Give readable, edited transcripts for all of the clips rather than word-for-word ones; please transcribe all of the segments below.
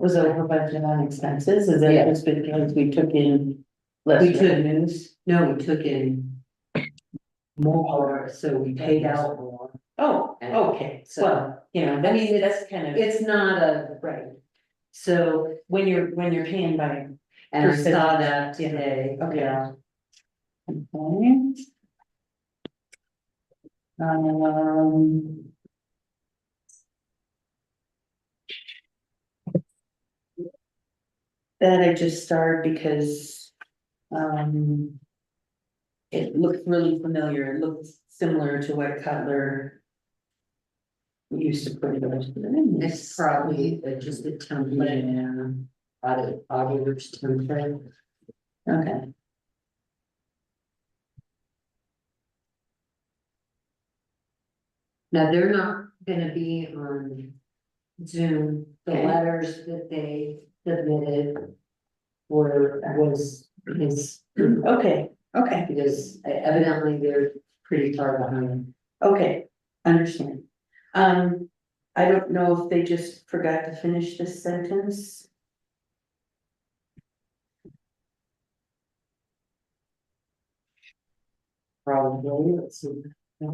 was over budget on expenses, is that Yeah. just because we took in less We took- revenues? No, we took in more, so we paid out more. Oh, okay, So- well, you know, I mean, that's kind of, It's not a, right, so, when you're paying by. and I Percentage, saw that today, Okay. yeah. Okay. Um. That I just started because, it looked really familiar, it looked similar to what Cutler used to put it in. It's probably just a template, auditor's template. Okay, Now, they're not gonna be on Zoom, the Okay. letters that they submitted was his, okay, okay, because evidently they're pretty far behind. okay, understand. I don't know if they just forgot to finish this sentence. Probably, let's see. Yeah,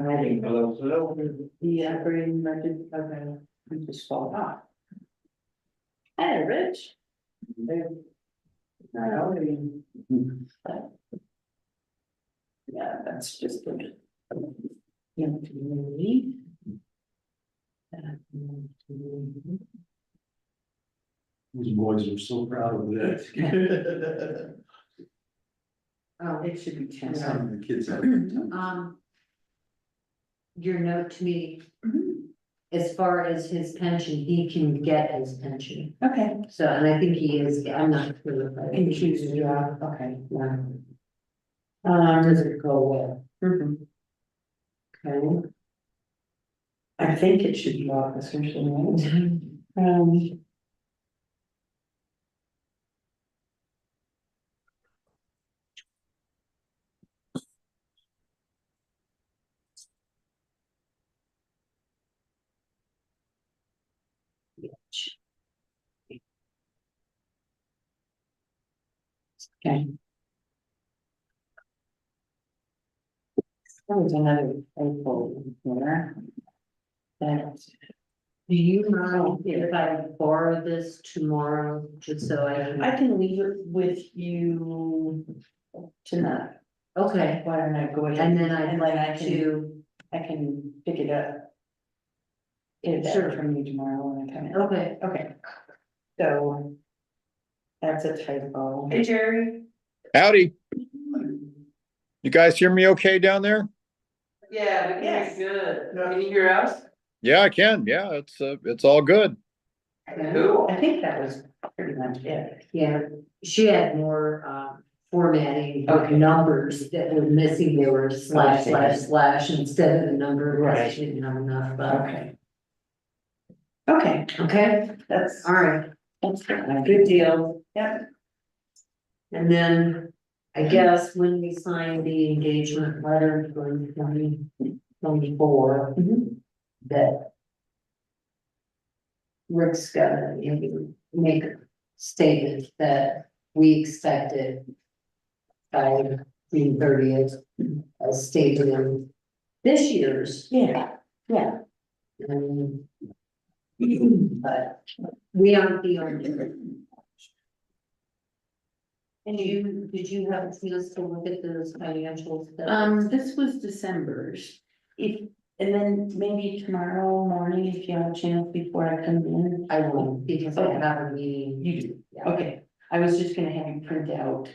I think. The operating budget, okay, we just fall off. Hey, Rich. Yeah, that's just good. Yeah, to me. Those boys are so proud of that. Oh, it should be ten. Some of the kids have. Your note to me, Mhm. as far as his pension, he can get his pension, Okay, so, and I think he is, I'm not sure. If I and choose your job, okay. Yeah. Does Does it go away? Okay. I think it should be officers, right? Um. Okay. That was another typo there. That, Do you mind if I borrow this tomorrow, just so I can leave it with you tonight. Okay, Why don't I go ahead? and then I'd and like I to, can pick it up. Get it Sure. back from you tomorrow when I come in. okay, Okay. So. That's a typo. Hey, Jerry. Howdy, you guys hear me okay down there? Yeah, we can Yes. hear you good. Can you hear us? Yeah, I can. Yeah, it's all good. Cool. I think that was pretty much it. yeah, she had more, formatting of Okay. numbers that were missing, they were slash, slash, slash instead of the number, because Right. she didn't have enough, but, Okay. Okay, okay, that's, all right, that's good. good deal. Yep. And then, I guess when we sign the engagement letter for 2024, Mhm. that Rick's gonna maybe make a statement that we expected by June 30th, as stated in this year's, Yeah, yeah. but we aren't the only. And did you have a chance to look at those financials? This was December's. If, and then maybe tomorrow morning, if you have a chance before I come in. I won't, because I have a meeting. You do, Yeah. okay. I was just gonna have you print out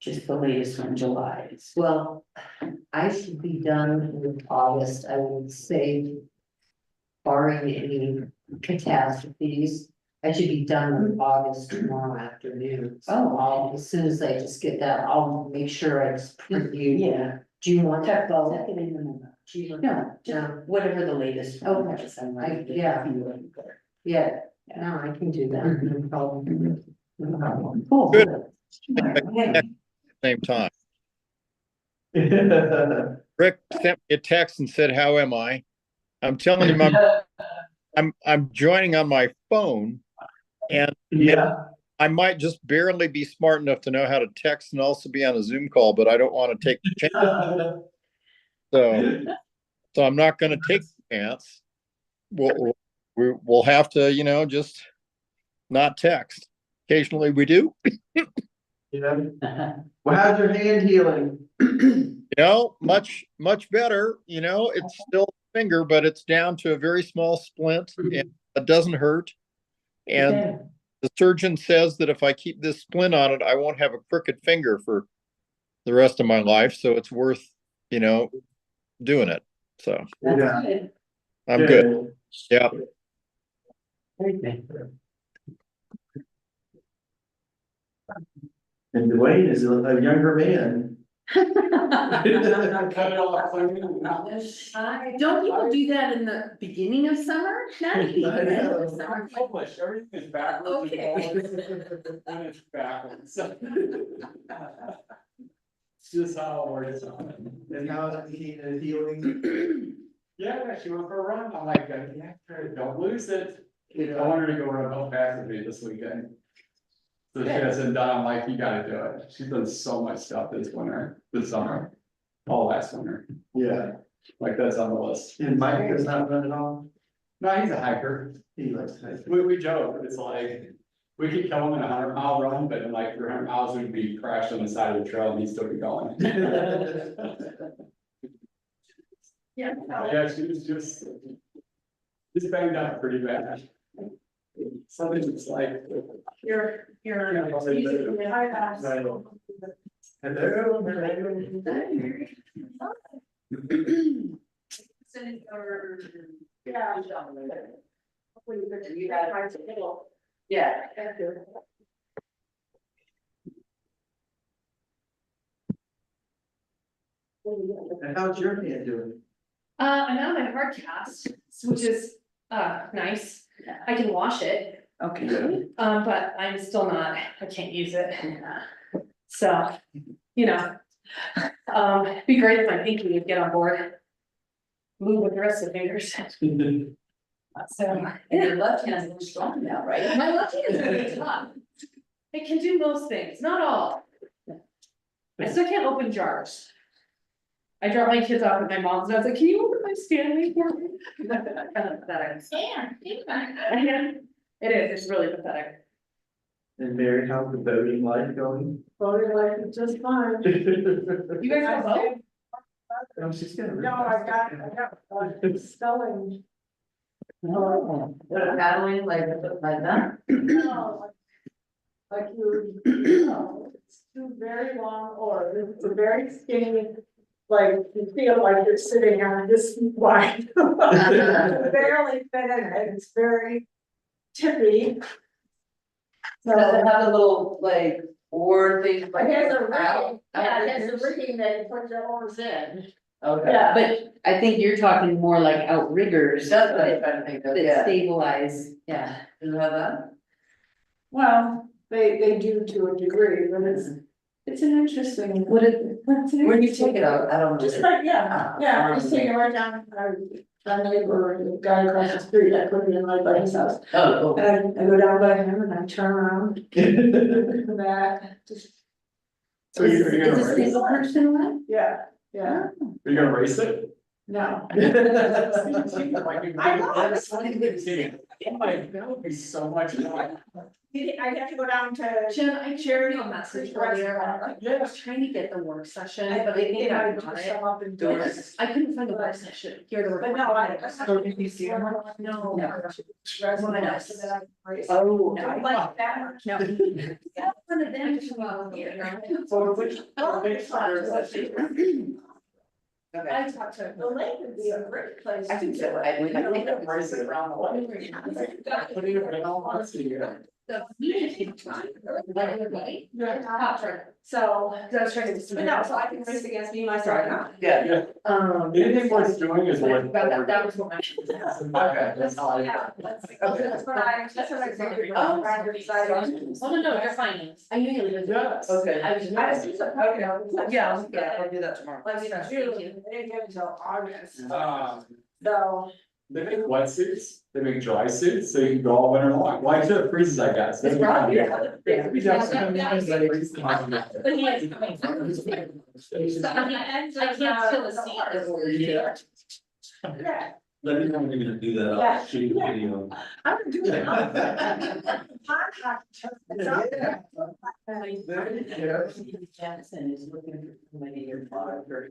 just the latest one, July's. Well, I should be done with August, I would say. Barring any catastrophes, I should be done with August tomorrow afternoon. So as soon as I just get that, I'll make sure I just print you. Yeah. Do you want Tuck that? tuck it in the memo. Do you want- No, just No. whatever the latest one Okay. is. I'm like, Yeah. Yeah, no, I can do that, no problem. No problem. Cool. Good. Okay. Same time. Rick sent me a text and said, "How am I?" I'm telling him I'm joining on my phone, and Yeah. I might just barely be smart enough to know how to text and also be on a Zoom call, but I don't want to take the chance. So I'm not going to take the chance. We'll have to, just not text. Occasionally we do. Yeah. Well, how's your hand healing? Much, much better. It's still a finger, but it's down to a very small splint and it doesn't hurt. And the surgeon says that if I keep this splint on it, I won't have a crooked finger for the rest of my life. So it's worth, doing it. So Yeah. I'm good. Yeah. And Dwayne is a younger man. Don't people do that in the beginning of summer? Not even the end of summer. Published, everything is backwards. Okay. And it's backwards. It's just how it works. And how is he healing? Yeah, she went for a run. I'm like, yeah, don't lose it. I want her to go run Belt Passage this weekend. So she hasn't done, I'm like, you gotta do it. She's done so much stuff this summer, all last winter. Yeah. Like that's on the list. And Mike does not run at all? No, he's a hiker. He likes to hike. We joke, it's like, we could kill him in a 100-mile run, but in like 300 miles, we'd be crashed on the side of the trail and he'd still be going. Yeah. Yeah, she was just banged up pretty bad. Something that's like. You're. Yeah. And how's your hand doing? I'm out of my hard cast, which is, nice. I can wash it, Okay. but I'm still not, I can't use it. So, be great if my pinky would get on board. Move with the rest of the fingers. So, And your left hand's really strong now, right? my left hand is really tough. It can do most things, not all. I still can't open jars. I dropped my kids off at my mom's, and I was like, can you open my Stanley for me? Kind of pathetic. It is, it's really pathetic. And Mary, how's the boating life going? Voted like it's just fine. You guys have both? Oh, she's gonna. No, I got spelling. Paddling like that? No, like you, it's two very long oars, it's a very skinny, like you feel like you're sitting on this wide. Barely fit in it, it's very tippy. Does it So have a little like oar thing? it has a ring, yeah, it has a Okay. ring that you put the oars in. Yeah, But I think you're talking more like outriggers that's what I'm trying to think of, that yeah. stabilize. Yeah, do you have that? Well, they do to a degree, but it's an interesting. What is, what's it? Where do you take it out? I don't know. Just like, yeah, just take it right down, our neighbor, the guy across the street, I put it in right by his house. Oh, And I go down by him and I turn around, come back, just, So you're Is gonna a race, single person one? yeah, are you gonna race it? no. I I know, I was Oh my, that would be so much fun. I have to go down to. Jen, I shared a message earlier, I was trying to get the work session, but I think I got it. Show up and do it. I couldn't find the work session, here the. But no, I. No. Oh. I like that. No. That's one of them to out here. I talked to. The lake would be a great place. I think so, I think I'm racing around the way. Putting it in all months a year. The meeting time, right? Top chart. So, I was trying to. but no, so I can race against me myself now. Yeah. Anything worth doing is worth. That was what my. Okay, that's all I. Yeah, that's what I say. Oh. Rather decide on. Oh, no, you're fine. I knew you were. Yes. Okay. I was. I just, okay. Yeah. I'll do that tomorrow. Like, June, they didn't get until August, Um, so. they make wet suits, they make dry suits, so you can go all winter long, well, I should have freezes, I guess. It's rough, yeah. We just- But he is coming. I can't fill a seat. Yeah, Let me know when you're gonna do that, Yeah. I'll shoot you a video. I'm gonna do it. Jackson is looking for somebody your father.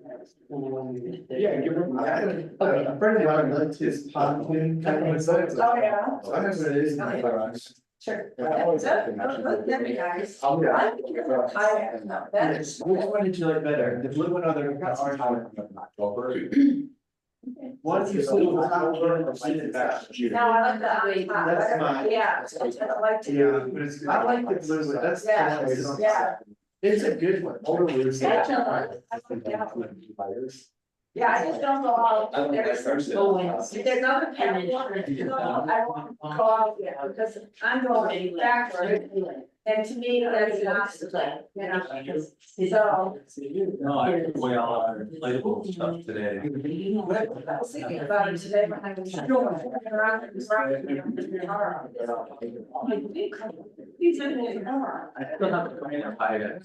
Yeah, give him, a friend of mine likes his pot cleaning kind of. Oh, yeah. So I know what it is in my garage. Sure. I always have to That'd be nice. I'll be I right. think you're high, no, that's. Which one did you like better? The blue one or the orange one? What if you sleep with October or sleep in back? No, I like that. That's mine. Yeah, I like to. Yeah, but it's. I like the blue one, that's. Yeah, yeah. It's a good one. Yeah, I just don't go out. I like that There's first. there's other people, I won't go out yet because I'm going backward. And to me, that's not, you know, so. No, I put away all our inflatable stuff today. I was thinking about it today when I was driving around in the car. He's in the car. I still have to come in and buy it,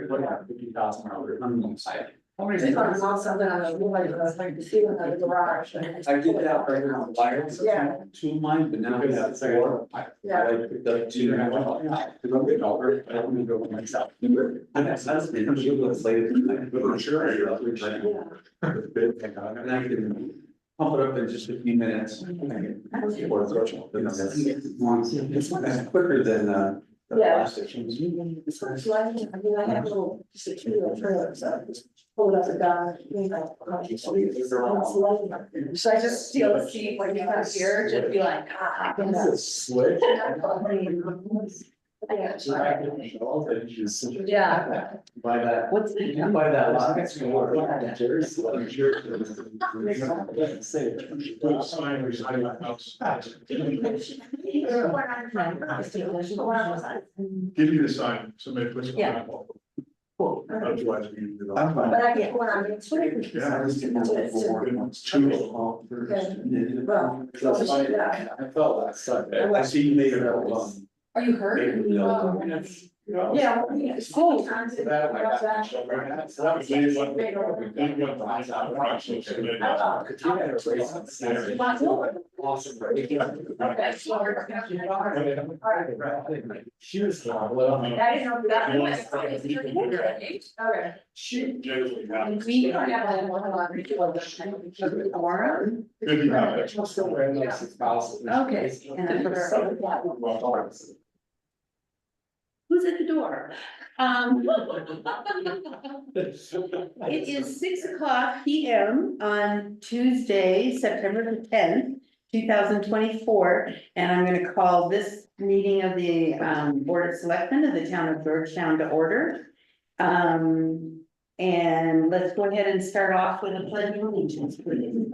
what about 50,000 hours, I'm on site. How many? It's not something I was like to see in the garage. I did that right now, wires. Yeah. Two of mine, but now we have four. Yeah. I picked up two. And I'm getting over, I don't want to go with myself. And that's, I'm sure it's later tonight, but I'm sure you're up. And I can pump it up in just a few minutes. Or threshold, you know, that's quicker than, the Yeah. plastic. So I mean, I have a little, just a two-wheel trailer, so I just pull it up and down, you know. So I just steal the seat when you come here, just be like, ah. This is slick. Yeah. Buy that. What's the? Buy that lot next door. Give you the sign, somebody puts it Yeah. on. Cool. Otherwise, we do it. I'm fine. But I get one on the Twitter. Yeah, I was getting It's- it's two. Well, yeah. I felt that sucked. I see you made it out well. Are you hurt? Yeah. It's cool. Awesome. She was. I didn't know that. Okay. We are having one. Good to have it. I'm still wearing like 6,000. Okay, and then who's at the door? It is 6:00 PM on Tuesday, September the 10th, 2024. And I'm gonna call this meeting of the Board of Selectmen of the town of Georgetown to order. And let's go ahead and start off with a pledge of allegiance, please.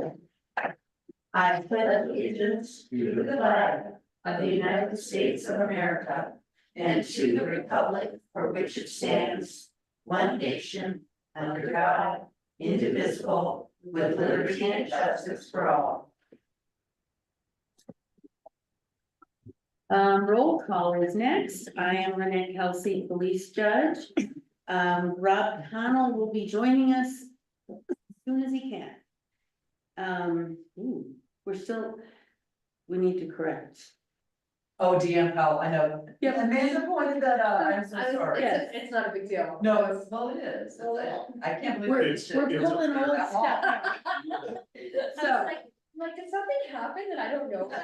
I pledge allegiance to the flag of the United States of America and to the republic for which it stands, one nation, under God, indivisible, with liberty and justice for all. Roll call is next. I am Renee Kelsey, police judge. Rob Connell will be joining us as soon as he can. We're still, we need to correct. Oh, DM Powell, I know. Yep. Amanda pointed that out, I'm so sorry. Yes, it's not a big deal. No, it's, well, it is, I can't believe. We're, it's- we're it's- pulling old stuff. So, Like, did something happen that I don't know about?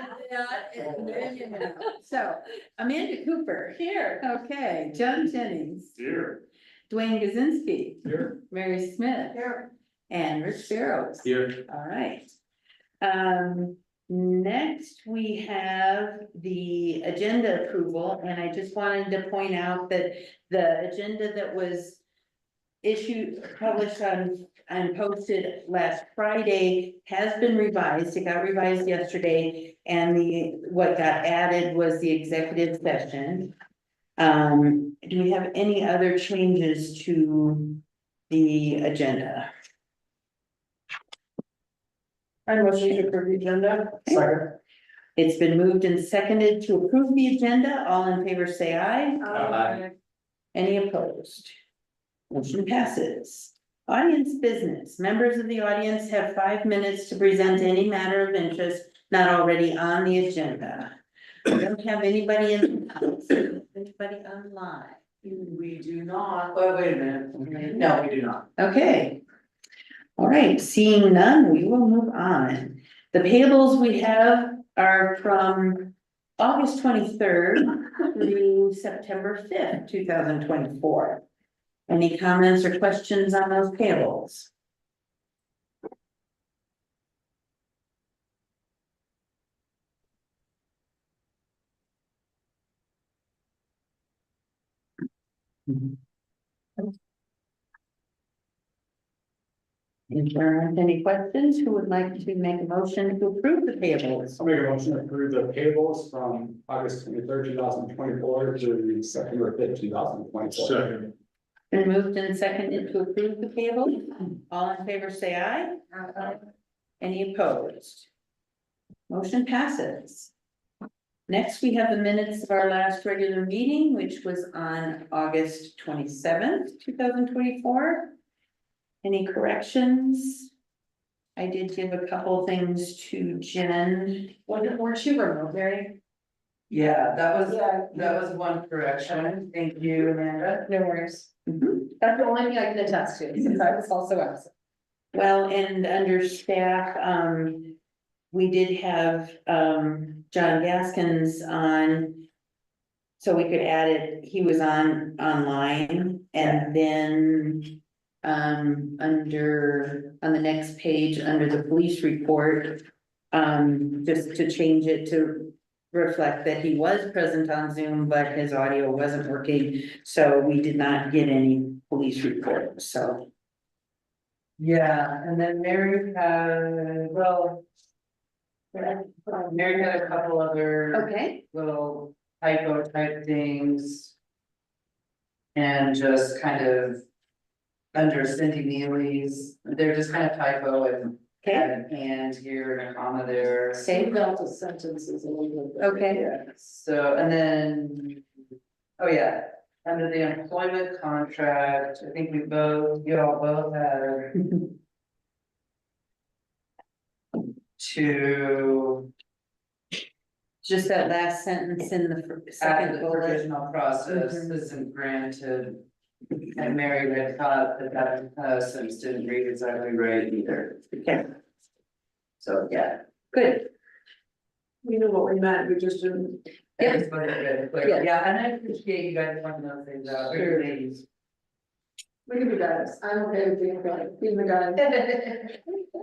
so Amanda Cooper. Here. Okay, John Jennings, Here. Dwayne Gazinski, Here. Mary Smith, Here. and Rich Barrows. Here. All right. Next, we have the agenda approval, and I just wanted to point out that the agenda that was published and posted last Friday has been revised. It got revised yesterday, and what got added was the executive session. Do we have any other changes to the agenda? I motion to approve the agenda. Second. It's been moved and seconded to approve the agenda. All in favor, say aye. Aye. Any opposed? Motion passes. Audience business. Members of the audience have 5 minutes to present any matter of interest not already on the agenda. We don't have anybody in the house. Anybody online? We do not, but wait a minute, no, we do not. Okay. All right, seeing none, we will move on. The payables we have are from August 23rd through September 5th, 2024. Any comments or questions on those payables? If there aren't any questions, who would like to make a motion to approve the payables? I'll make a motion to approve the payables from August 23rd, 2024 to September 5th, 2024. Second. Been moved and seconded to approve the payable. All in favor, say aye. Any opposed? Motion passes. Next, we have the minutes of our last regular meeting, which was on August 27th, 2024. Any corrections? I did give a couple things to Jen. Weren't you remote, Mary? Yeah, Yeah. that was one correction. Thank you, Amanda. No worries. Mhm. That's the only thing I can attest to, since I was also absent. Well, and under staff, we did have, John Gaskins on. So we could add it, he was online, and then, on the next page, under the police report. Just to change it to reflect that he was present on Zoom, but his audio wasn't working, so we did not get any police report, so. Yeah, and then Mary had, well. Mary had a couple other Okay. little typo type things. And just kind of. Under Cindy Neely's, they're just kind of typo and Okay, add an and here and a comma there. same, Delta sentences a little bit. okay, Yeah, so, and then, oh yeah, under the employment contract, I think you all both had. To, just that last sentence in the after second the bullet. provisional process Mhm. isn't granted. And Mary had caught that sentence didn't read exactly right either. Okay, So, yeah. good, We knew what we meant, we just didn't. I just wanted to be clear. Yeah. Yeah, and I appreciate you guys pointing those things out. Sure. Ladies. We can be guys, I'm okay with being the guy.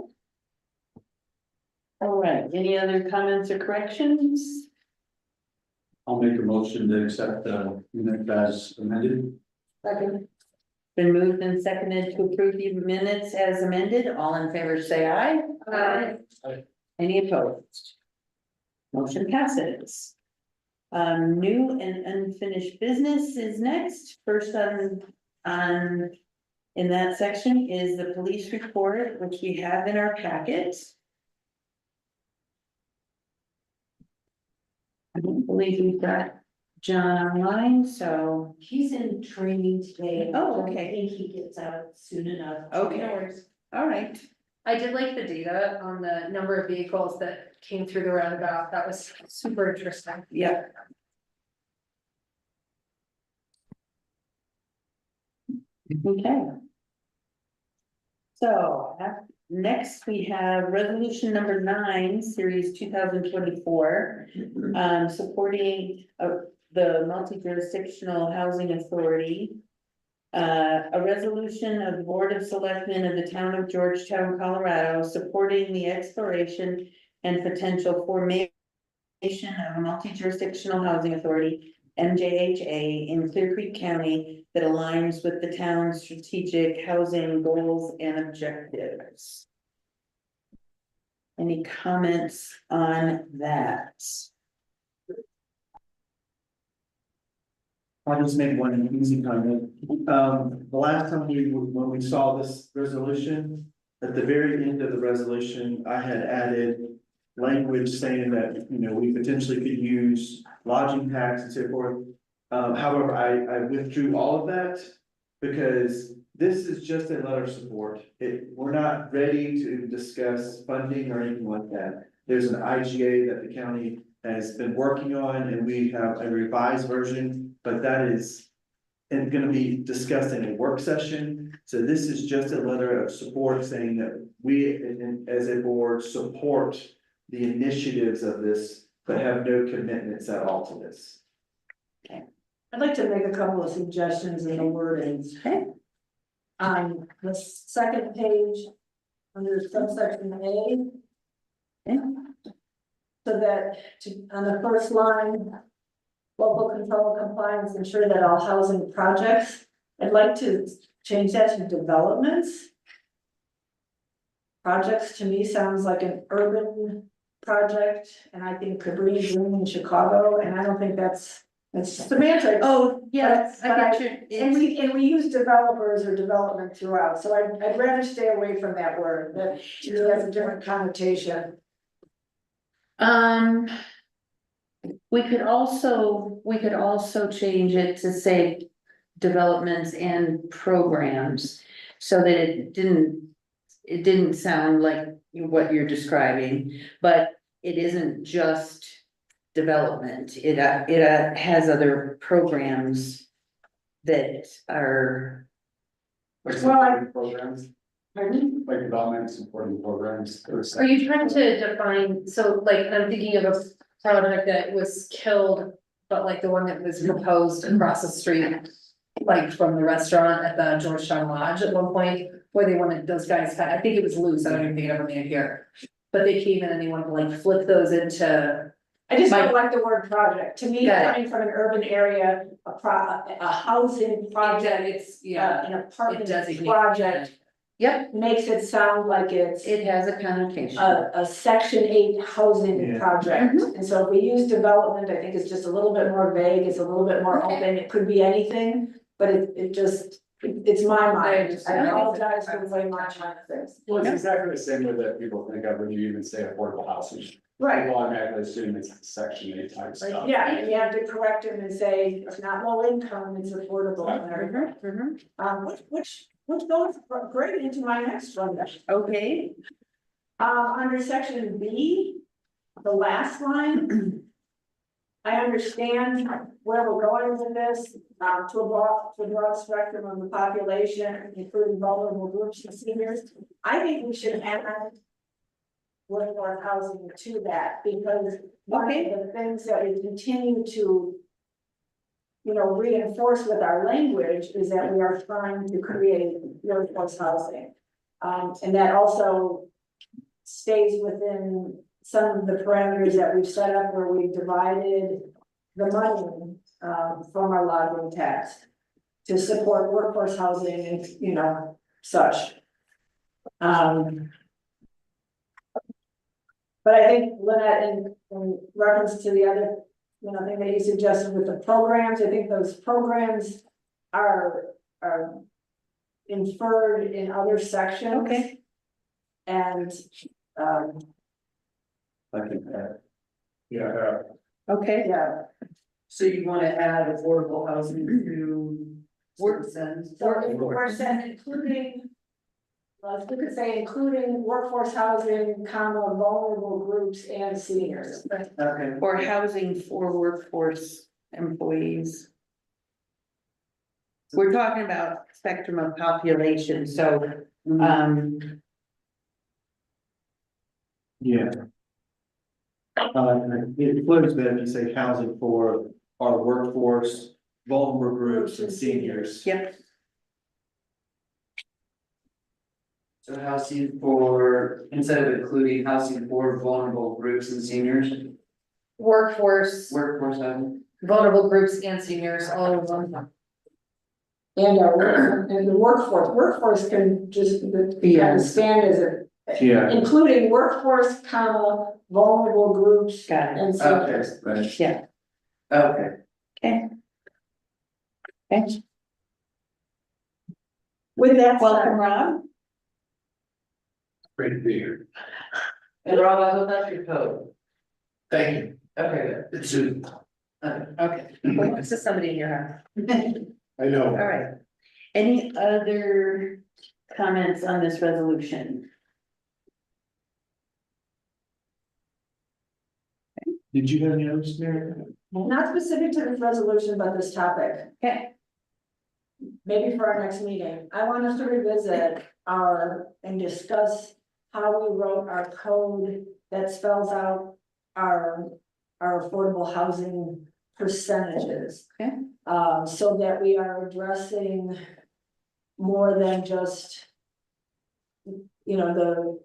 all right, any other comments or corrections? I'll make a motion to accept the minute as amended. Second. Been moved and seconded to approve the minutes as amended, all in favor say aye. Aye. Any opposed? Motion passes. New and unfinished business is next. First on in that section is the police report, which we have in our packet. I don't believe we've got John online, so, He's in training today. Oh, okay. I think he gets out soon enough. okay, all right. I did like the data on the number of vehicles that came through the roundabout. That was super interesting. Yeah. Okay. So, next we have resolution number 9, series 2024. Supporting the multi-jurisdictional housing authority. A resolution of the Board of Selectmen of the town of Georgetown, Colorado, supporting the exploration and potential formation of a multi-jurisdictional housing authority, MJHA, in Clear Creek County that aligns with the town's strategic housing goals and objectives. Any comments on that? I'll just make one easy comment. The last time when we saw this resolution, at the very end of the resolution, I had added language saying that, you know, we potentially could use lodging tax and so forth. However, I withdrew all of that because this is just a letter of support. We're not ready to discuss funding or anything like that. There's an IGA that the county has been working on, and we have a revised version, but that is gonna be discussed in a work session. So this is just a letter of support saying that we, as a board, support the initiatives of this, but have no commitments at all to this. I'd like to make a couple of suggestions in the wordings. Okay. On the second page, under subsection A. Okay. So that, on the first line, local control compliance, ensure that all housing projects, I'd like to change that to developments. Projects to me sounds like an urban project, and I think Cabrini Green in Chicago, and I don't think that's semantics. Oh, yeah, But I get you. And we use developers or development throughout, so I'd rather stay away from that word, that to me has a different connotation. We could also change it to say developments and programs. So that it didn't sound like what you're describing, but it isn't just development. It has other programs that are. Like Well, supporting programs, like development supporting programs. Are you trying to define, so like, I'm thinking of a project that was killed, but like the one that was proposed across the street. Like from the restaurant at the Georgetown Lodge at one point, where they wanted those guys, I think it was loose, I don't even think it ever made it here. But they came in and they wanted to like flip those into, I just don't like the word project, to me, Got it. coming from an urban area, a housing project, it's, yeah, an apartment designates- project. Yep, Makes it sound like it's it has a connotation. a section 8 housing Yeah. project. And so if we use development, I think it's just a little bit more vague, it's a little bit more Okay. open, it could be anything, but it's my mind. I apologize for the way my mind thinks. Well, it's exactly the same way that people think of when you even say affordable housing. Right, People automatically assume it's section 8 type stuff. yeah, and you have to correct them and say, it's not low income, it's affordable and everything. Which goes great into my next one. Okay, Under section B, the last line. I understand where we're going with this, to a broad spectrum of the population, including vulnerable groups and seniors. I think we should add workforce housing to that, because one of the things that we continue to reinforce with our language is that we are trying to create workforce housing. And that also stays within some of the parameters that we've set up where we've divided the money, from our lodging tax to support workforce housing and, such. But I think Lynette, in reference to the other, thing that you suggested with the programs, I think those programs are inferred in other sections. okay. And, I think that. Yeah, Okay, yeah, so you wanna add affordable housing to work sense? so if we're saying including. We could say including workforce housing, vulnerable groups and seniors. Okay. or housing for workforce employees. We're talking about spectrum of population, so, Yeah. It flows better if you say housing for our workforce, vulnerable groups and seniors. yep, So housing for, instead of including housing for vulnerable groups and seniors, Workforce, workforce housing. vulnerable groups and seniors, all of them. And the workforce can just kind of stand as a, Yeah. including workforce, comma, vulnerable groups Got it. and Okay, seniors. right. Yeah. Okay. Okay, With that welcome, said, Rob. Great to be here. And Rob, I hope that's your code. Thank you. Okay, good. It's soon. Okay, well, this is somebody in your house. I know. All right. Any other comments on this resolution? Did you have any others, Mary? not specific to this resolution, but this topic, Okay, maybe for our next meeting, I want us to revisit and discuss how we wrote our code that spells out our affordable housing percentages. Okay. So that we are addressing more than just, you know,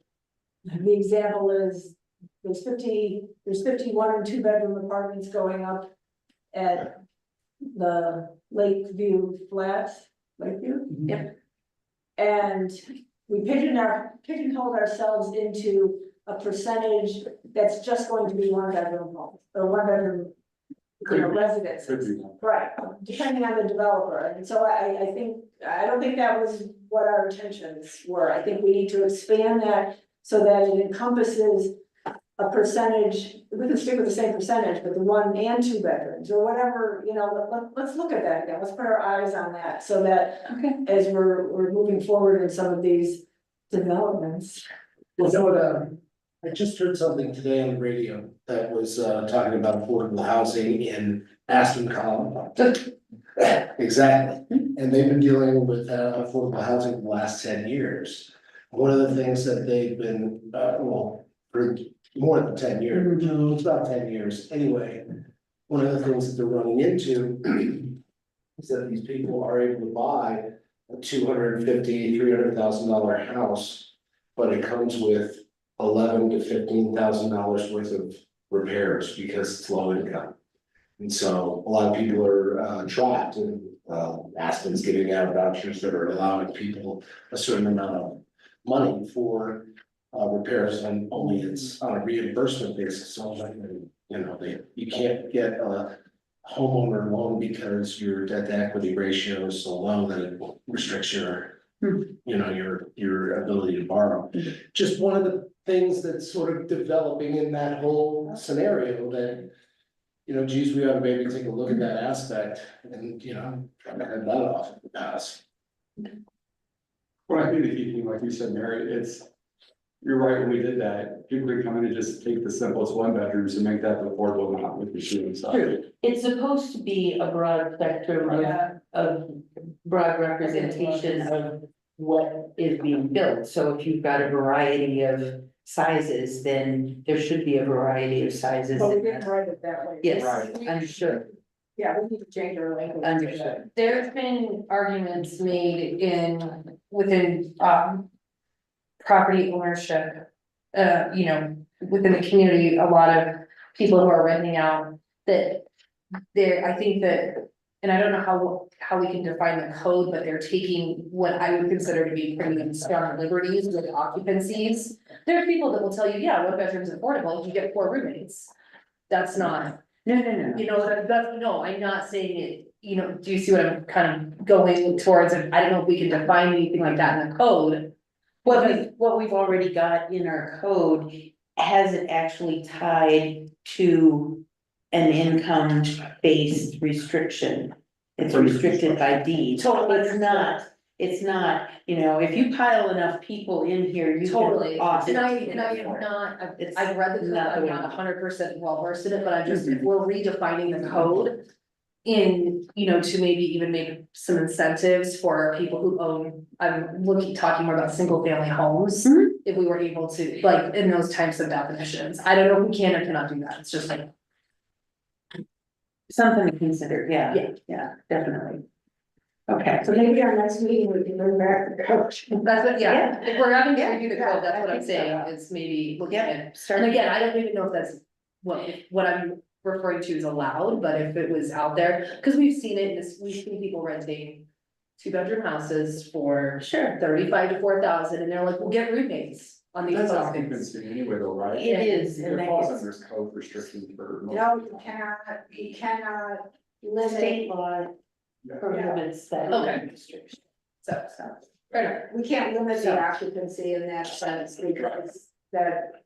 the example is, there's 51 and 2-bedroom apartments going up at the Lakeview Flats, Lakeview? Yep. And we pigeonholed ourselves into a percentage that's just going to be 1-bedroom homes, or 1-bedroom, you know, residences. Right, depending on the developer, and so I don't think that was what our intentions were. I think we need to expand that so that it encompasses a percentage, we can stick with the same percentage, but the 1 and 2 bedrooms, or whatever, you know, let's look at that again, let's put our eyes on that, so that okay. as we're moving forward in some of these developments. Well, so, I just heard something today on the radio that was, talking about affordable housing in Aspen, Colorado. Exactly, and they've been dealing with, affordable housing for the last 10 years. One of the things that they've been, for more than 10 years, it's about 10 years, anyway. One of the things that they're running into is that these people are able to buy a $250,000-300,000 house, but it comes with $11,000 to $15,000 worth of repairs because it's low income. And so a lot of people are trapped, and Aspen's giving out vouchers that are allowing people a certain amount of money for repairs, and only it's on a reimbursement basis. So like, you know, you can't get a homeowner loan because your debt to equity ratio is so low that it restricts your, you know, your ability to borrow. Just one of the things that's sort of developing in that whole scenario that, you know, geez, we ought to maybe take a look at that aspect and, you know, try to head that off in the past. Well, I think the key thing, like you said, Mary, you're right, when we did that, people could come in and just take the simplest 1-bedrooms and make that affordable, not with the shooting stuff. True, it's supposed to be a broad spectrum of broad representation of what is being built. So if you've got a variety of sizes, then there should be a variety of sizes. But we didn't write it that way. Yes, Right. understood, Yeah, we need to change our language. understood. There's been arguments made within property ownership. You know, within the community, a lot of people who are renting out that I think that, and I don't know how we can define the code, but they're taking what I would consider to be pretty strong liberties with occupancies. There are people that will tell you, yeah, 1-bedroom's affordable if you get 4 roommates. That's not, No, you know, no, I'm not saying it, you know, do you see what I'm kind of going towards? And I don't know if we can define anything like that in the code. What we've already got in our code has it actually tied to an income-based restriction. It's restricted by deed. Totally. It's not, you know, if you pile enough people in here, you can. Totally, off and it. I am not, It's I've read the code, not the I'm way- not 100% well versed in it, but I just, if we're redefining the code. In, you know, to maybe even make some incentives for people who own, talking more about single family homes. Mhm. If we were able to, like, in those types of definitions, I don't know if we can or cannot do that, it's just like, Something to consider, Yeah. yeah, definitely. Okay, So maybe our next meeting we can bring back the coach. That's what, yeah, if we're having to review the Yeah, code, that's what I I'm think saying, so. is maybe looking yeah, at. start. And again, I don't even know if that's what I'm referring to is allowed, but if it was out there, cause we've seen it, we've seen people renting. 2-bedroom houses for Sure. 35 to 4,000, and they're like, we'll get rebates on these That's postings. occupancy anyway though, right? It is, and It falls that's under code restrictions for. most- No, you cannot limit. state law prohibits that. Okay. restriction. So, fair enough. We can't limit So- the occupancy in that sense because that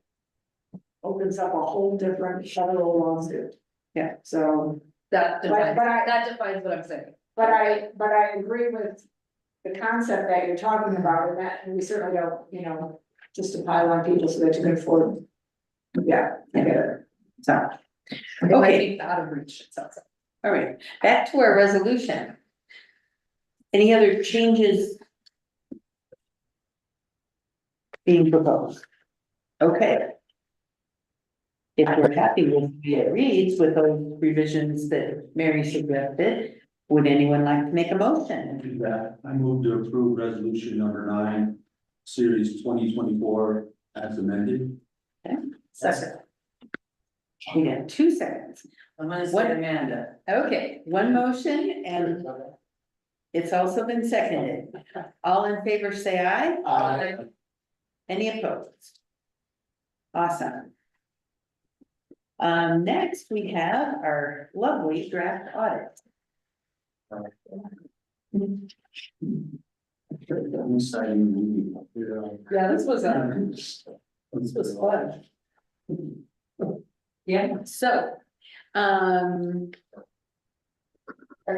opens up a whole different federal lawsuit. Yeah. So, That defines, but I- that defines what I'm saying. but I agree with the concept that you're talking about, and that we certainly don't, you know, just to pile on people so that you can afford. Yeah, I get it. So, It might Okay. be out of reach, it sounds like. all right, back to our resolution. Any other changes? Being proposed? Okay. If we're happy with the way it reads with those revisions that Mary suggested, would anyone like to make a motion? Do that. I move to approve resolution number 9, series 2024 as amended. Second. We got 2 seconds. I'm gonna What- say Amanda. Okay, one motion and it's also been seconded. All in favor, say aye. Aye. Any opposed? Awesome. Next we have our lovely draft audit. Yeah, this was fun. Yeah, so, are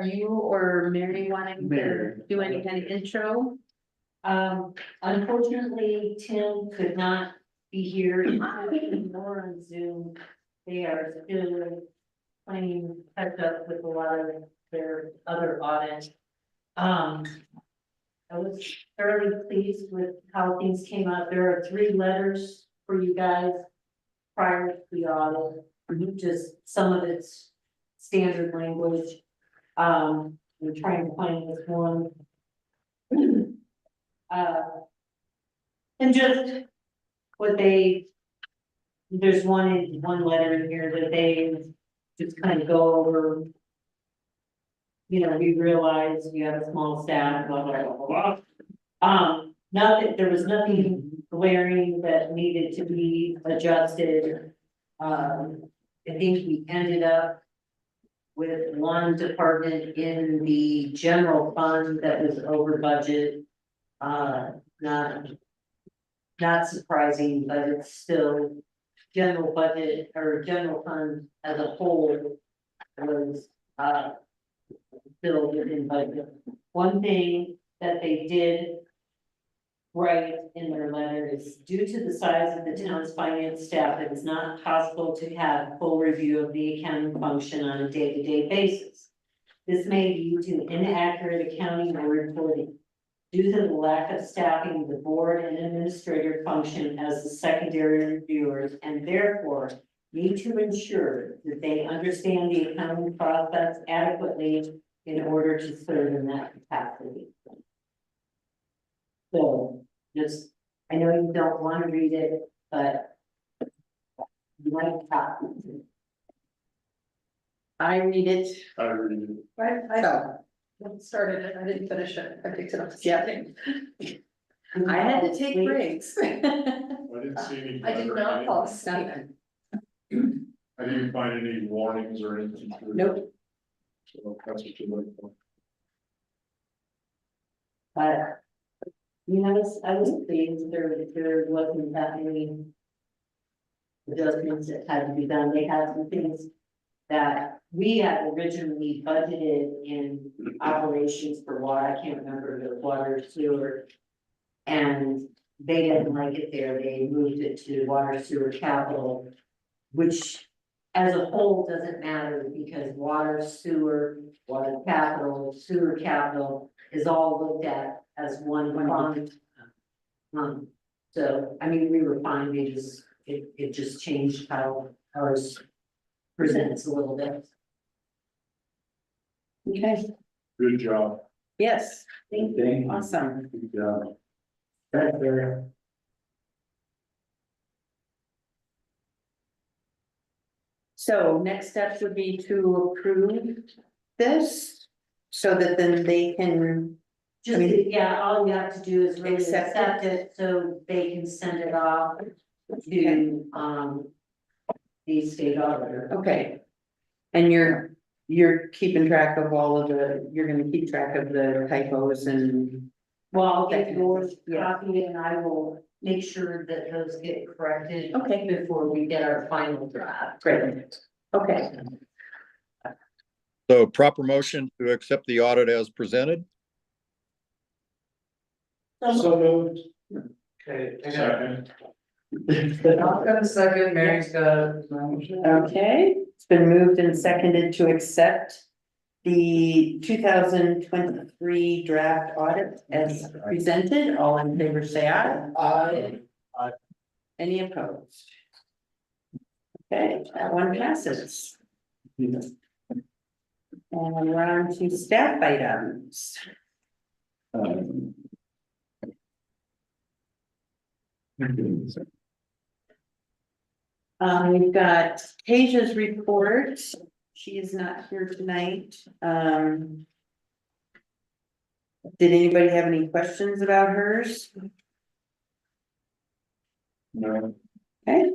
you or Mary wanting to Mary. do any kind of intro? Unfortunately, Tim could not be here, nor on Zoom. They are still playing catch up with a lot of their other audits. I was fairly pleased with how things came out. There are 3 letters for you guys prior to the audit. Just some of it's standard language. We're trying to find this one. And just what there's one letter in here that they just kind of go over. You know, we realize you have a small staff, blah, blah, blah, blah, blah. There was nothing glaring that needed to be adjusted. I think we ended up with one department in the general fund that was over budget. Not surprising, but it's still general budget or general fund as a whole was, still within budget. One thing that they did write in their letter is due to the size of the town's finance staff, it is not possible to have full review of the accounting function on a day-to-day basis. This may lead to inaccurate accounting or reporting. Due to the lack of staffing, the board and administrator function as the secondary reviewers and therefore need to ensure that they understand the accounting process adequately in order to serve in that capacity. So, just, I know you don't want to read it, but you might have to. I read it. I started it, I didn't finish it, I picked it up. Yeah. I had to take breaks. I didn't see any. I did not fall asleep. I didn't find any warnings or anything. Nope. So that's what you like. But, you know, I was pleased there wasn't that many adjustments that had to be done. They had some things that we had originally budgeted in operations for water. I can't remember if it was water, sewer. And they didn't like it there. They moved it to water, sewer, capital, which as a whole doesn't matter because water, sewer sewer capital is all looked at as one fund. So, I mean, we were fine, it just changed how ours presents a little bit. Okay, Good job. Yes, Thank you. awesome. Good job. Right there. So next step would be to approve this, so that then they can, Just, yeah, all you have to do is really Accept it. accept it, so they can send it off to, the state auditor. okay. And you're keeping track of all of you're gonna keep track of the typos and, Well, I'll get yours Yeah. copy and I will make sure that those get corrected okay, before we get our final draft. great, okay. So proper motion to accept the audit as presented. So moved. Okay. Second. I've got a second, Mary's got a motion. Okay, it's been moved and seconded to accept the 2023 draft audit as presented. All in favor, say aye. Any opposed? Okay, that one passes. And we're on to staff items. We've got Tasia's report. She is not here tonight. Did anybody have any questions about hers? No. Okay.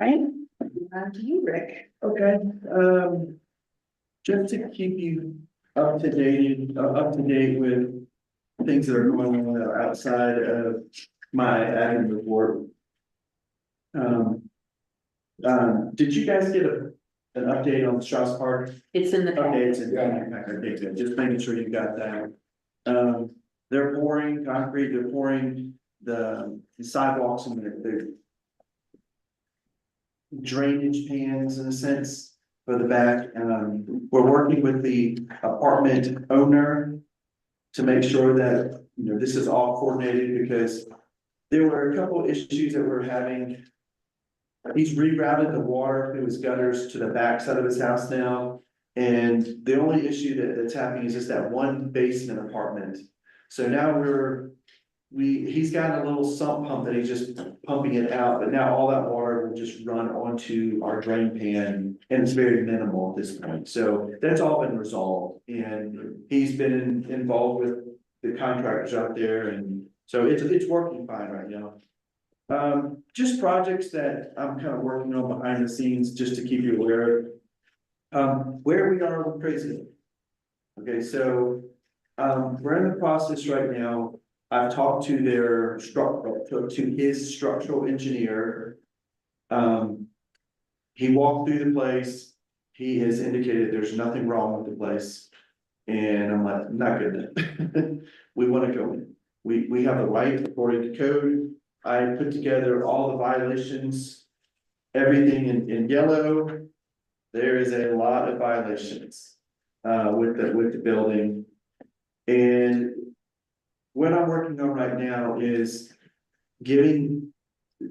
Right, on to you, Rick. Okay, just to keep you up to date with things that are going on outside of my admin report. Did you guys get an update on Strauss Park? It's in the. Okay, it's in, okay, good, just making sure you got that. They're pouring concrete, they're pouring the sidewalks and the drainage pans in a sense for the back. We're working with the apartment owner to make sure that, you know, this is all coordinated because there were a couple issues that we're having. He's rerouted the water through his gutters to the back side of his house now. And the only issue that's happening is just that one basement apartment. So now he's got a little sump pump that he's just pumping it out, but now all that water will just run onto our drain pan. And it's very minimal at this point, so that's all been resolved, and he's been involved with the contractors out there, and so it's working fine right now. Just projects that I'm kind of working on behind the scenes, just to keep you aware of. Where we are with crazy. Okay, so, we're in the process right now. I've talked to to his structural engineer. He walked through the place. He has indicated there's nothing wrong with the place. And I'm like, not good. We want to go in. We have the right according to code. I put together all the violations, everything in yellow. There is a lot of violations, with the building. And what I'm working on right now is giving,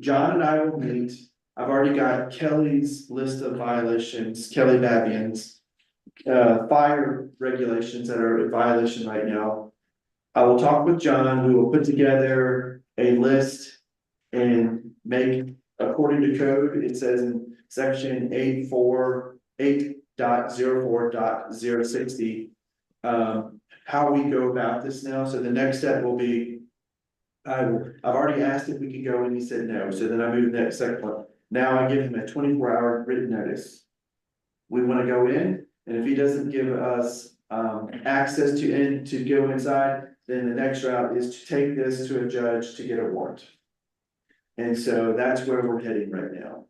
John and I will meet. I've already got Kelly's list of violations, Kelly Babian's fire regulations that are in violation right now. I will talk with John. We will put together a list and make, according to code, it says in section 8.04.060, how we go about this now. So the next step will be, I've already asked if we could go and he said no. So then I moved the next second one. Now I give him a 24-hour written notice. We want to go in, and if he doesn't give us access to go inside, then the next route is to take this to a judge to get a warrant. And so that's where we're heading right now.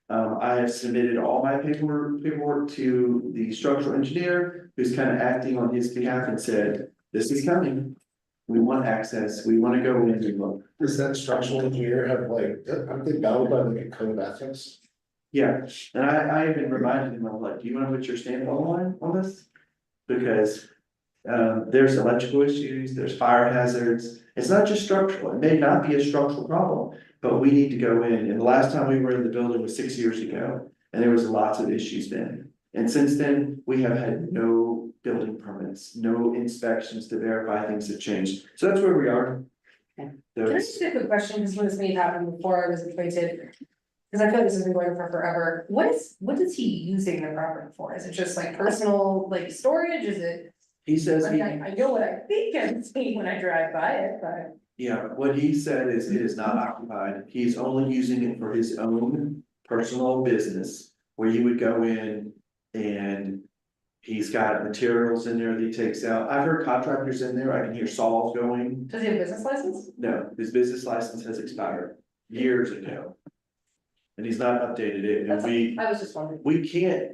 I have submitted all my paperwork to the structural engineer, who's kind of acting on his behalf and said, this is coming. We want access, we want to go in and look. Does that structural engineer have aren't they bound by like a code of ethics? Yeah, and I have been reminding him, I'm like, do you want to put your stamp on this? Because there's electrical issues, there's fire hazards. It's not just structural. It may not be a structural problem, but we need to go in. And the last time we were in the building was 6 years ago, and there was lots of issues then. And since then, we have had no building permits, no inspections to verify things have changed. So that's where we are. Okay. So Can I it's- ask you a quick question, because when this may have happened before I was appointed? Because I feel like this has been going on for forever, what is he using the property for? Is it just like personal, like storage, is it? He says I he. mean, I know what I think I'm seeing when I drive by it, but. Yeah, what he said is it is not occupied, he's only using it for his own personal business, where you would go in and. He's got materials in there that he takes out, I've heard contractors in there, I can hear saws going, Does he have a business license? no, his business license has expired years ago. And he's not updated it, and That's, we I was just wondering. we can't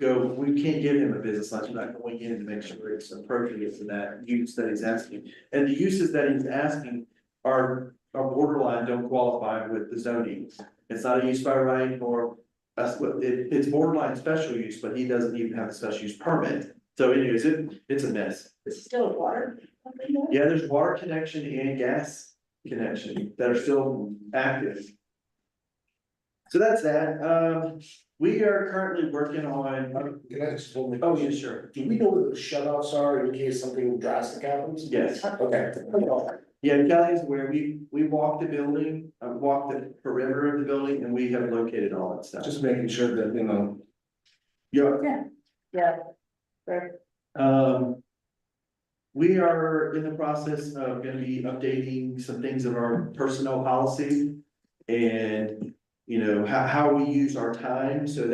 give him a business license, we're not going in to make sure it's appropriate for that use that he's asking. And the uses that he's asking are borderline, don't qualify with the zoning. It's not a use by right, or that's what, it's borderline special use, but he doesn't even have a special use permit. So anyways, it's a mess. It's still water. Yeah, there's water connection and gas connection that are still active. So that's that, we are currently working on, Can I just hold oh, yeah, sure, Do we know where the shut-offs are in case something drastic happens? yes. Okay. Yeah, Kelly's where we walked the building, walked the perimeter of the building, and we have located all that stuff. Just making sure that, you know. Yeah, Yeah. Right. we are in the process of gonna be updating some things of our personnel policy. And, you know, how we use our time, so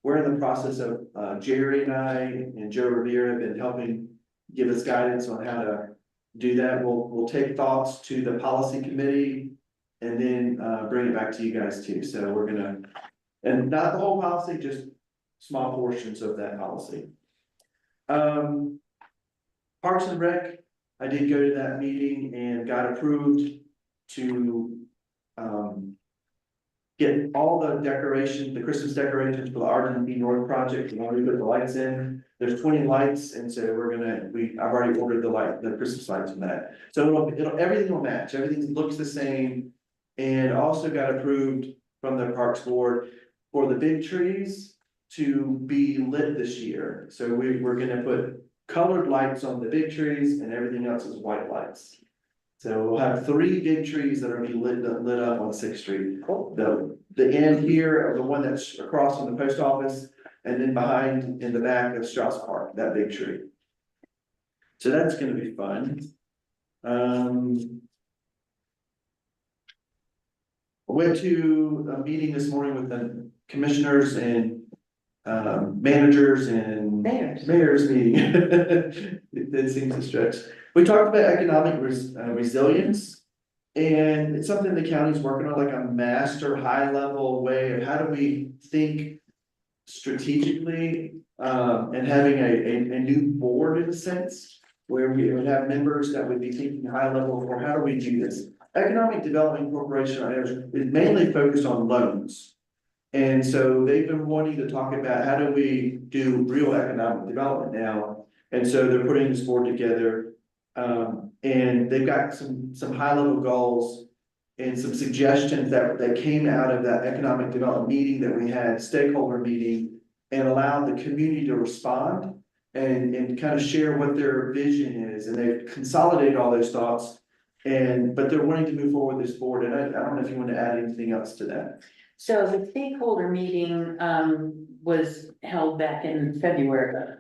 we're in the process of, Jerry and I and Joe Revere have been helping give us guidance on how to do that. We'll take thoughts to the policy committee and then, bring it back to you guys too. So we're gonna, and not the whole policy, just small portions of that policy. Parks and Rec, I did go to that meeting and got approved to, get all the decoration, the Christmas decorations for the R&D North project, the one we put the lights in. There's 20 lights, and so I've already ordered the Christmas lights from that. So everything will match, everything looks the same. And also got approved from the Parks Board for the big trees to be lit this year. So we're gonna put colored lights on the big trees and everything else is white lights. So we'll have 3 big trees that are gonna be lit up on 6th Street. The end here of the one that's across from the post office, and then behind in the back of Strauss Park, that big tree. So that's gonna be fun. I went to a meeting this morning with the commissioners and managers and. Mayor's meeting. It seems to stretch. We talked about economic resilience. And it's something the county's working on, like a master high level way of how do we think strategically, and having a new board in a sense. Where we would have members that would be thinking high level for how do we do this? Economic Development Corporation is mainly focused on loans. And so they've been wanting to talk about how do we do real economic development now? And so they're putting this board together. And they've got some high level goals and some suggestions that came out of that economic development meeting that we had, stakeholder meeting, and allowed the community to respond and kind of share what their vision is. And they've consolidated all those thoughts. But they're wanting to move forward with this board. And I don't know if you want to add anything else to that. So the stakeholder meeting, was held back in February.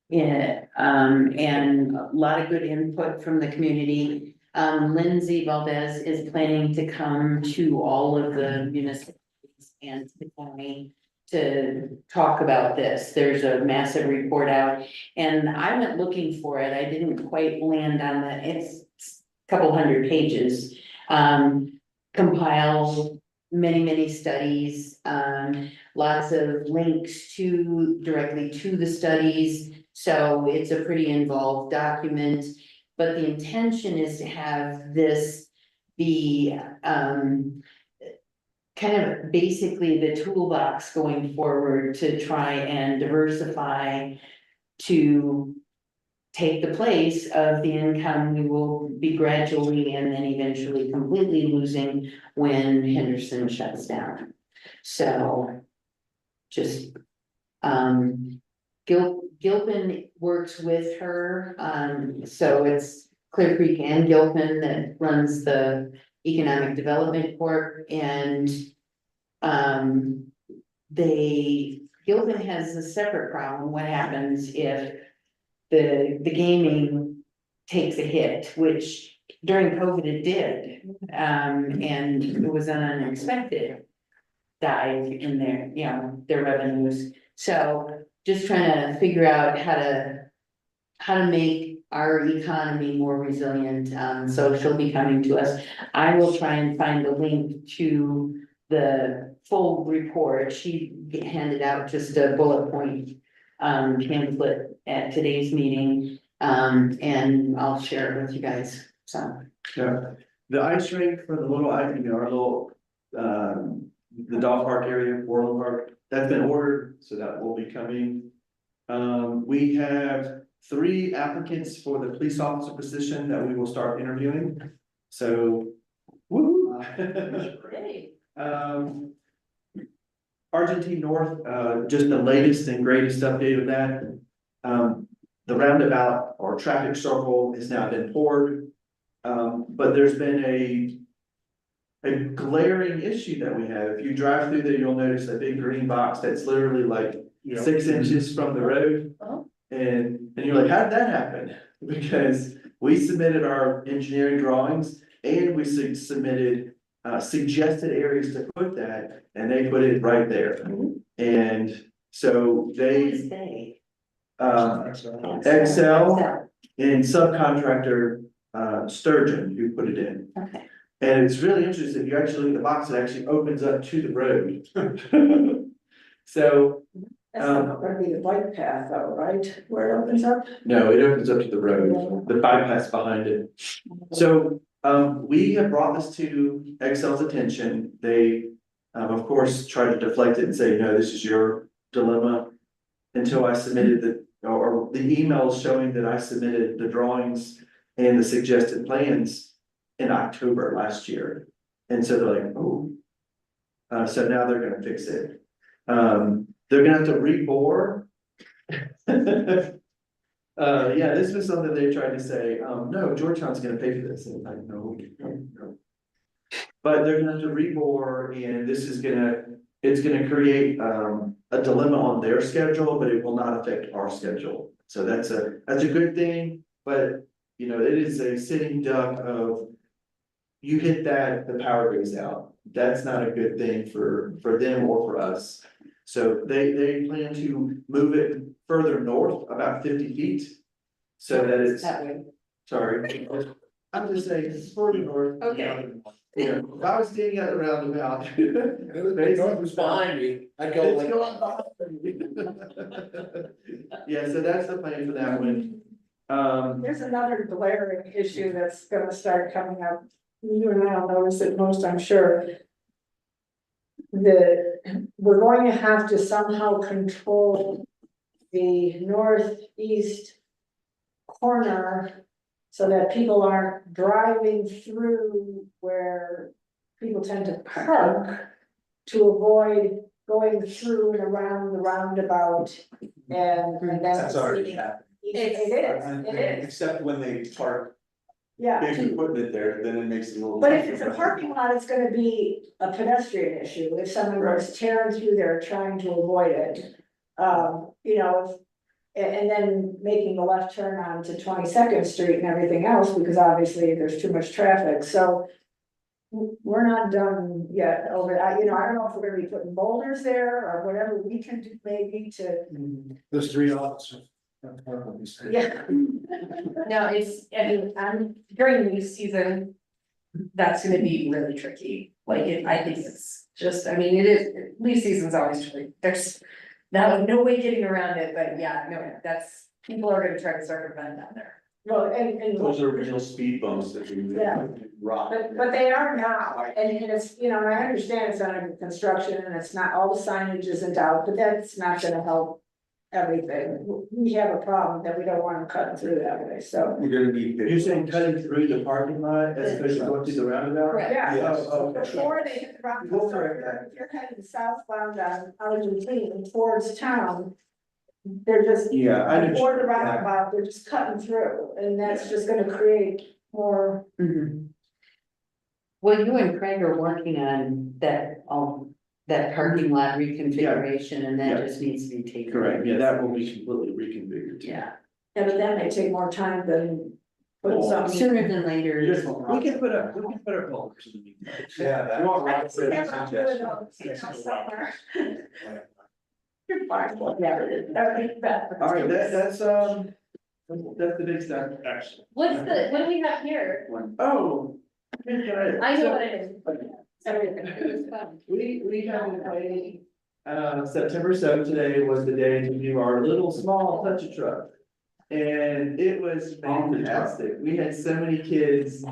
Yeah, and a lot of good input from the community. Lindsay Valdez is planning to come to all of the municipalities and the county to talk about this. There's a massive report out, and I went looking for it. I didn't quite land on that. It's a couple hundred pages. Compiled many studies, lots of links directly to the studies. So it's a pretty involved document, but the intention is to have this be, kind of basically the toolbox going forward to try and diversify, to take the place of the income we will be gradually and then eventually completely losing when Henderson shuts down. So just, Gilpin works with her, so it's Clear Creek and Gilpin that runs the Economic Development Corp. And Gilpin has a separate problem. What happens if the gaming takes a hit, which during COVID it did, and it was an unexpected dive in their revenues. So just trying to figure out how to make our economy more resilient. So she'll be coming to us. I will try and find the link to the full report. She handed out just a bullet point pamphlet at today's meeting, and I'll share it with you guys, so. Yeah, the ice rink for the little, our little, the dog park area, World Park, that's been ordered, so that will be coming. We have 3 applicants for the police officer position that we will start interviewing, so. Woo! Great. Argentine North, just the latest and greatest update of that. The roundabout or traffic circle has now been poured. But there's been a glaring issue that we have. If you drive through there, you'll notice a big green box that's literally like 6 inches from the road. Oh. And you're like, how did that happen? Because we submitted our engineering drawings and we submitted suggested areas to put that, and they put it right there. And so Who's they, they? Excel and subcontractor Sturgeon who put it in. Okay. And it's really interesting, if you actually look at the box, it actually opens up to the road. So, That's not gonna be the bike path though, right? Where it opens up? no, it opens up to the road, the bypass behind it. So, we have brought this to Excel's attention. They, of course, tried to deflect it and say, no, this is your dilemma. Until I submitted or the emails showing that I submitted the drawings and the suggested plans in October last year. And so they're like, oh. So now they're gonna fix it. They're gonna have to rebore. Yeah, this was something they tried to say, no, Georgetown's gonna pay for this, and I'm like, no. But they're gonna have to rebore, and it's gonna create, a dilemma on their schedule, but it will not affect our schedule. So that's a good thing, but, it is a sitting duck of, you hit that, the power goes out. That's not a good thing for them or for us. So they plan to move it further north, about 50 feet. So that it's, That way. sorry, I'm just saying, it's further north. Okay. Yeah, if I was standing at the roundabout. It was behind me, I'd go It's like. going behind me. Yeah, so that's the plan for that one. There's another glaring issue that's gonna start coming up. You and I'll notice it most, I'm sure. We're going to have to somehow control the northeast corner so that people aren't driving through where people tend to park to avoid going through and around the roundabout and then. That's already happened. It is. Except when they park Yeah. big equipment there, then it makes it a little. But if it's a parking lot, it's gonna be a pedestrian issue, if someone was tearing through there trying to avoid it. And then making the left turn onto 22nd Street and everything else, because obviously there's too much traffic, so. We're not done yet over, I don't know if we're gonna be putting boulders there or whatever we can do maybe to, There's 3 officers. yeah. No, during leaf season, that's gonna be really tricky, I think it's just, it is, leaf season's always tricky, there's no way getting around it, but yeah, no, people are gonna try to circumvent down there. Well, and. Those are real speed bumps that we Yeah. rock. But they are now, and it's, and I understand it's under construction and it's not, all the signage isn't out, but that's not gonna help everything. We have a problem that we don't want them cutting through that way, so. We're gonna need. You're saying cutting through the parking lot as opposed to going through the roundabout? Correct. Yeah, Yes. before they hit the round, We'll so correct that. if you're heading southbound on Argentine towards town. they're just, Yeah, I know. before the roundabout, they're just cutting through, and that's just gonna create more. Mhm. Well, you and Craig are working on that parking lot reconfiguration, and Yeah. that just needs to be taken. Correct, yeah, that will be completely reconfigured. too. Yeah, Yeah, but that may take more time than put something. sooner than later. We can put up polls in the meantime. Yeah, that. You want I Rob don't to say think the I'm doing suggestion? those, somewhere. You're fine, whatever, that would be better. All right, that's the big stuff. What's the, what do we have here? Oh. I know what it is. We have a wedding, September 7th today was the day to do our little small touch a truck. And it was fantastic. We had so many kids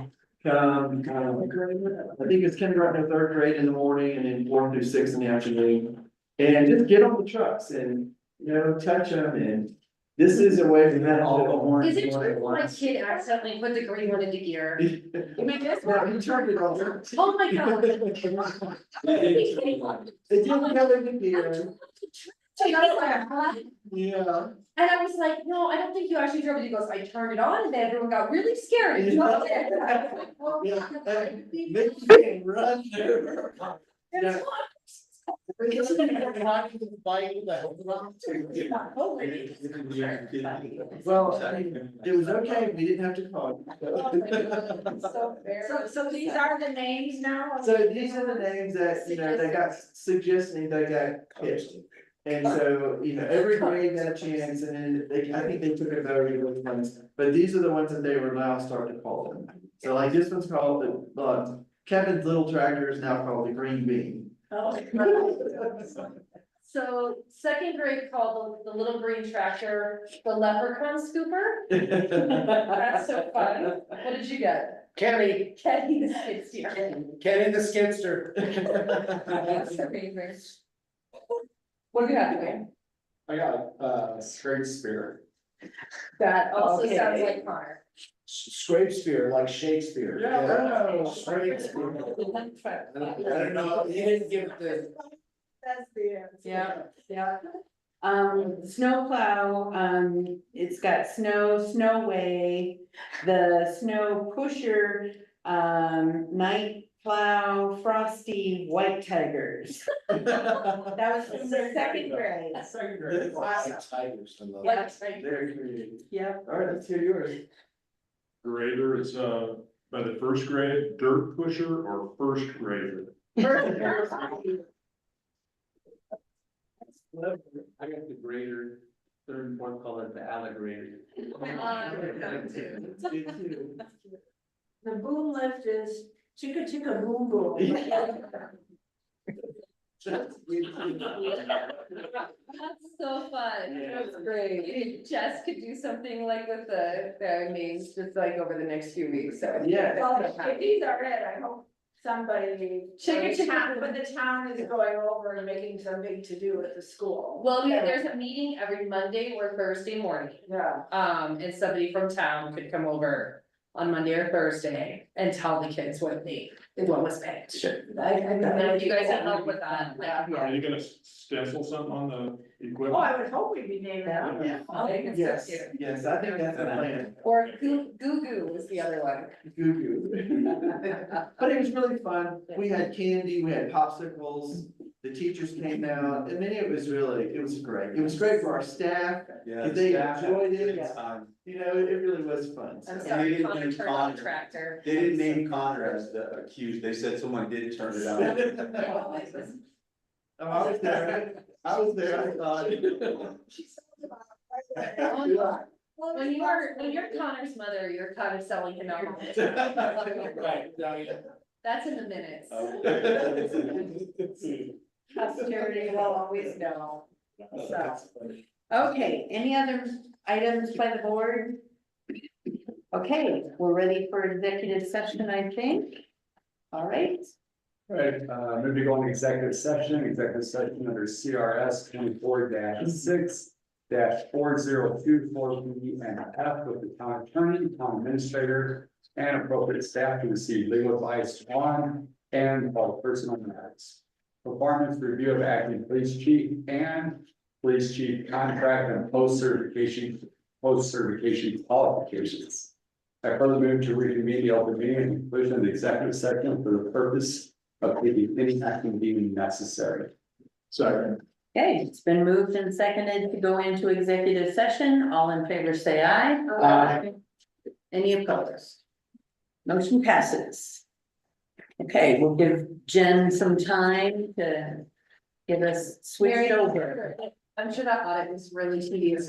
come, I think it's kindergarten or third grade in the morning and then 4th through 6th in the afternoon. And just get on the trucks and, touch them, and this is a way for them all the horns. Is it true my kid accidentally put the green one into gear? You mean this one? You turned it on. Oh my god. It didn't go into gear. Yeah. And I was like, no, I don't think you actually drove it. He goes, I turned it on and then everyone got really scared. And drove it. I was like, well, Yeah. yeah. Make me run there. Yeah. Well, it was okay, we didn't have to call. So these are the names now? So these are the names that, they got suggesting they got picked. And so, every grade got a chance, and then I think they took a vote of which ones, but these are the ones that they were now starting to call them. So like this one's called Kevin's little tractor is now called the green bean. Oh. So second grade called the little green tractor, the leprechaun scooper. That's so fun. What did you get? Kenny, Kenny the skid steer. Kenny the skidster. That's amazing. What do you have to I got, straight spirit. That also Okay. sounds like Connor. Scrape spear, like Shakespeare. Yeah. Scrape spear. I don't know, he didn't give the. That's the answer. Yeah. Snowplow, it's got snowway, the snow pusher, night plow, frosty, white tigers. That was from the second grade. Second grade. Tigers and the. Like, Very creative. Yep. All right, let's hear yours. Grader is, by the first grade, dirt pusher or first grader? I got the grader, third and fourth call it the alligator. The boom lift is chicka chicka boom boom. That's so fun. That's great. If Jess could do something like with the names, just like over the next few weeks, so. Yeah. Well, if these are it, I hope somebody. Chicka chicka. But the town is going over and making some big to do at the school. Well, there's a meeting every Monday or Thursday morning. Yeah. And somebody from town could come over on Monday or Thursday and tell the kids what was picked. I And then if you guys can help with that, Yeah. Are you gonna stencil something on the Oh, equipment? I would hope we'd be naming them. Yeah. I think it's so Yes, cute. yes, I think that's the plan. Or Goo Goo was the other one. Goo goo. But it was really fun. We had candy, we had popsicles, the teachers came out. I mean, it was great. It was great for our staff. Yeah. They staff had a enjoyed it. good time. It really was fun. I'm they sorry, didn't Connor name turned on Connor. tractor. They didn't name Connor as the accused, they said someone did turn it out. Oh, I was there. I thought. When you're Connor's mother, you're kind of selling him out. Right, That's in the minutes. Posterity will always know. So, okay, any other items by the board? Okay, we're ready for executive session, I think. All right, Right, maybe going to executive session under CRS 24-6. 4024B and F with the town attorney, town administrator, and appropriate staff to receive legal advice on and all personal matters. Performance review of acting police chief and police chief contract and post-certification qualifications. I further move to reconvene the open meeting and conclusion of the executive session for the purpose of taking any action deemed necessary. Second. Okay, it's been moved and seconded to go into executive session. All in favor, say aye. Aye. Any opposed? Motion passes. Okay, we'll give Jen some time to get us switched over. I'm sure that audit was really tedious.